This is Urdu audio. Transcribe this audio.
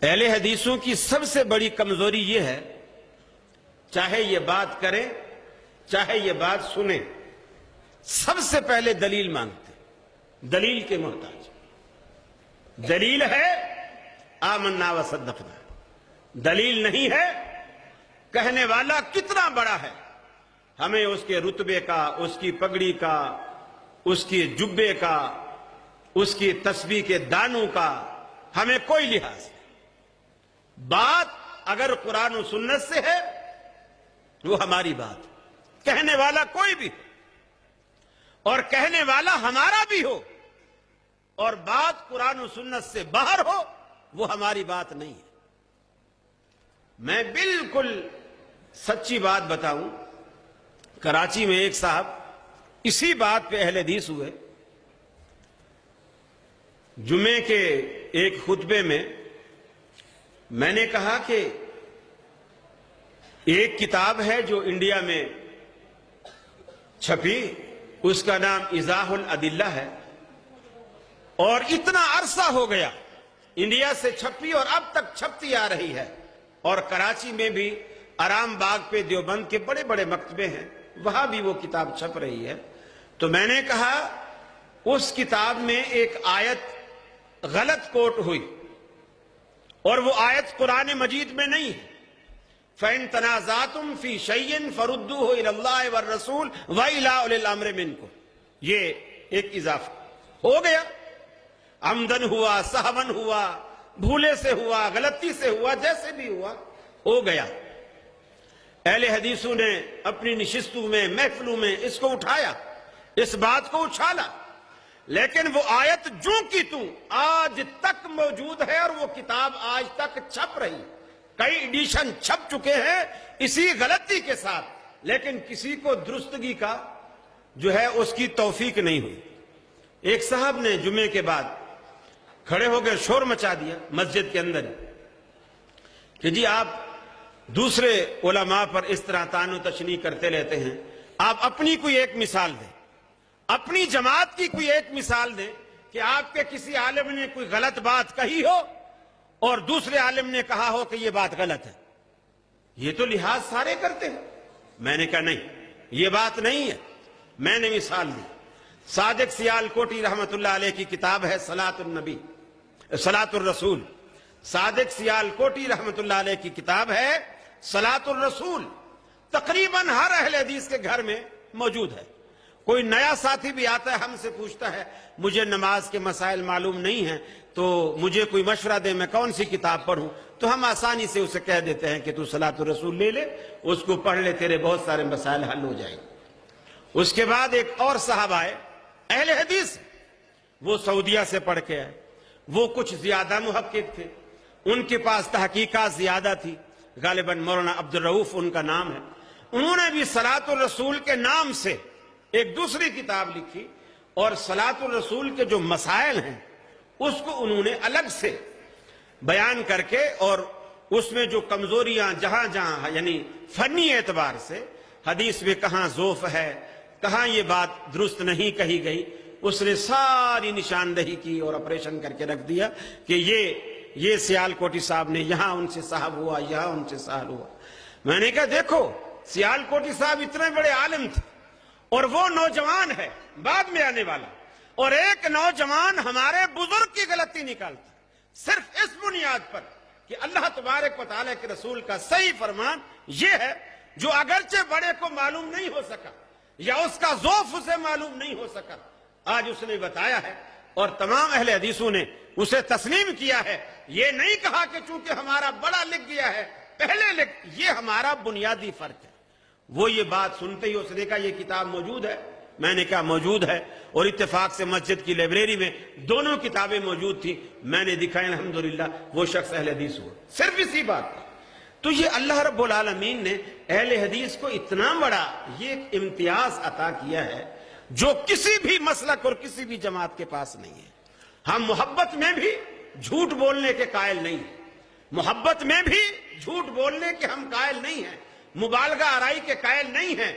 اہل حدیثوں کی سب سے بڑی کمزوری یہ ہے، چاہے یہ بات کریں چاہے یہ بات سنیں، سب سے پہلے دلیل مانگتے، دلیل کے محتاج۔ دلیل ہے آمنا و صدقنا، دلیل نہیں ہے کہنے والا کتنا بڑا ہے، ہمیں اس کے رتبے کا، اس کی پگڑی کا، اس کی جبے کا، اس کی تسبیح کے دانوں کا ہمیں کوئی لحاظ نہیں۔ بات اگر قرآن و سنت سے ہے وہ ہماری بات، کہنے والا کوئی بھی ہو اور کہنے والا ہمارا بھی ہو اور بات قرآن و سنت سے باہر ہو وہ ہماری بات نہیں ہے۔ میں بالکل سچی بات بتاؤں، کراچی میں ایک صاحب اسی بات پہ اہل حدیث ہوئے، جمعے کے ایک خطبے میں نے کہا کہ ایک کتاب ہے جو انڈیا میں چھپی، اس کا نام ایضاح الادلہ ہے، اور اتنا عرصہ ہو گیا انڈیا سے چھپی اور اب تک چھپتی آ رہی ہے، اور کراچی میں بھی آرام باغ پہ دیوبند کے بڑے بڑے مکتبے ہیں، وہاں بھی وہ کتاب چھپ رہی ہے۔ تو میں نے کہا اس کتاب میں ایک آیت غلط کوٹ ہوئی اور وہ آیت قرآن مجید میں نہیں ہے، فَإِن تَنَازَعْتُمْ فِي شَيْءٍ فَرُدُّوهُ إِلَى اللَّهِ وَالرَّسُولِ وَإِلَىٰ أُولِي الْأَمْرِ مِنكُمْ، یہ ایک اضافہ ہو گیا، عمدن ہوا، سہون ہوا، بھولے سے ہوا، غلطی سے ہوا، جیسے بھی ہوا ہو گیا۔ اہل حدیثوں نے اپنی نشستوں میں، محفلوں میں اس کو اٹھایا، اس بات کو اچھالا، لیکن وہ آیت جو کی تو آج تک موجود ہے اور وہ کتاب آج تک چھپ رہی، کئی ایڈیشن چھپ چکے ہیں اسی غلطی کے ساتھ، لیکن کسی کو درستگی کا جو ہے اس کی توفیق نہیں ہوئی۔ ایک صاحب نے جمعے کے بعد کھڑے ہو گئے، شور مچا دیا مسجد کے اندر کہ جی آپ دوسرے علماء پر اس طرح طعن و تشنیع کرتے رہتے ہیں، آپ اپنی کوئی ایک مثال دیں، اپنی جماعت کی کوئی ایک مثال دیں کہ آپ کے کسی عالم نے کوئی غلط بات کہی ہو اور دوسرے عالم نے کہا ہو کہ یہ بات غلط ہے۔ یہ تو لحاظ سارے کرتے ہیں۔ میں نے کہا نہیں، یہ بات نہیں ہے۔ میں نے مثال دی، صادق سیال کوٹی رحمت اللہ علیہ کی کتاب ہے صلاۃ الرسول، صادق سیال کوٹی رحمت اللہ علیہ کی کتاب ہے صلاۃ الرسول، تقریباً ہر اہل حدیث کے گھر میں موجود ہے۔ کوئی نیا ساتھی بھی آتا ہے، ہم سے پوچھتا ہے مجھے نماز کے مسائل معلوم نہیں ہیں تو مجھے کوئی مشورہ دے، میں کون سی کتاب پڑھوں؟ تو ہم آسانی سے اسے کہہ دیتے ہیں کہ تو صلاۃ الرسول لے لے، اس کو پڑھ لے، تیرے بہت سارے مسائل حل ہو جائیں۔ اس کے بعد ایک اور صاحب آئے، اہل حدیث، وہ سعودیہ سے پڑھ کے آئے، وہ کچھ زیادہ محقق تھے، ان کے پاس تحقیقات زیادہ تھی، غالباً مولانا عبد الرؤوف ان کا نام ہے۔ انہوں نے بھی صلاۃ الرسول کے نام سے ایک دوسری کتاب لکھی اور صلاۃ الرسول کے جو مسائل ہیں اس کو انہوں نے الگ سے بیان کر کے، اور اس میں جو کمزوریاں جہاں جہاں یعنی فنی اعتبار سے حدیث میں کہاں ضعف ہے، کہاں یہ بات درست نہیں کہی گئی، اس نے ساری نشاندہی کی اور آپریشن کر کے رکھ دیا کہ یہ سیال کوٹی صاحب نے یہاں ان سے صاحب ہوا، یہاں ان سے صاحب ہوا۔ میں نے کہا دیکھو سیال کوٹی صاحب اتنے بڑے عالم تھے اور وہ نوجوان ہے بعد میں آنے والا، اور ایک نوجوان ہمارے بزرگ کی غلطی نکالتا صرف اس بنیاد پر کہ اللہ تبارک و تعالیٰ کے رسول کا صحیح فرمان یہ ہے، جو اگرچہ بڑے کو معلوم نہیں ہو سکا یا اس کا ضعف اسے معلوم نہیں ہو سکا، آج اس نے بتایا ہے اور تمام اہل حدیثوں نے اسے تسلیم کیا ہے۔ یہ نہیں کہا کہ چونکہ ہمارا بڑا لکھ گیا ہے پہلے لکھ، یہ ہمارا بنیادی فرق ہے۔ وہ یہ بات سنتے ہی اس نے کہا یہ کتاب موجود ہے؟ میں نے کہا موجود ہے، اور اتفاق سے مسجد کی لائبریری میں دونوں کتابیں موجود تھیں، میں نے دکھائی، الحمدللہ وہ شخص اہل حدیث ہوا صرف اسی بات پر۔ تو یہ اللہ رب العالمین نے اہل حدیث کو اتنا بڑا یہ امتیاز عطا کیا ہے جو کسی بھی مسلک اور کسی بھی جماعت کے پاس نہیں ہے۔ ہم محبت میں بھی جھوٹ بولنے کے قائل نہیں ہیں، محبت میں بھی جھوٹ بولنے کے ہم قائل نہیں ہیں، مبالغہ آرائی کے قائل نہیں ہیں،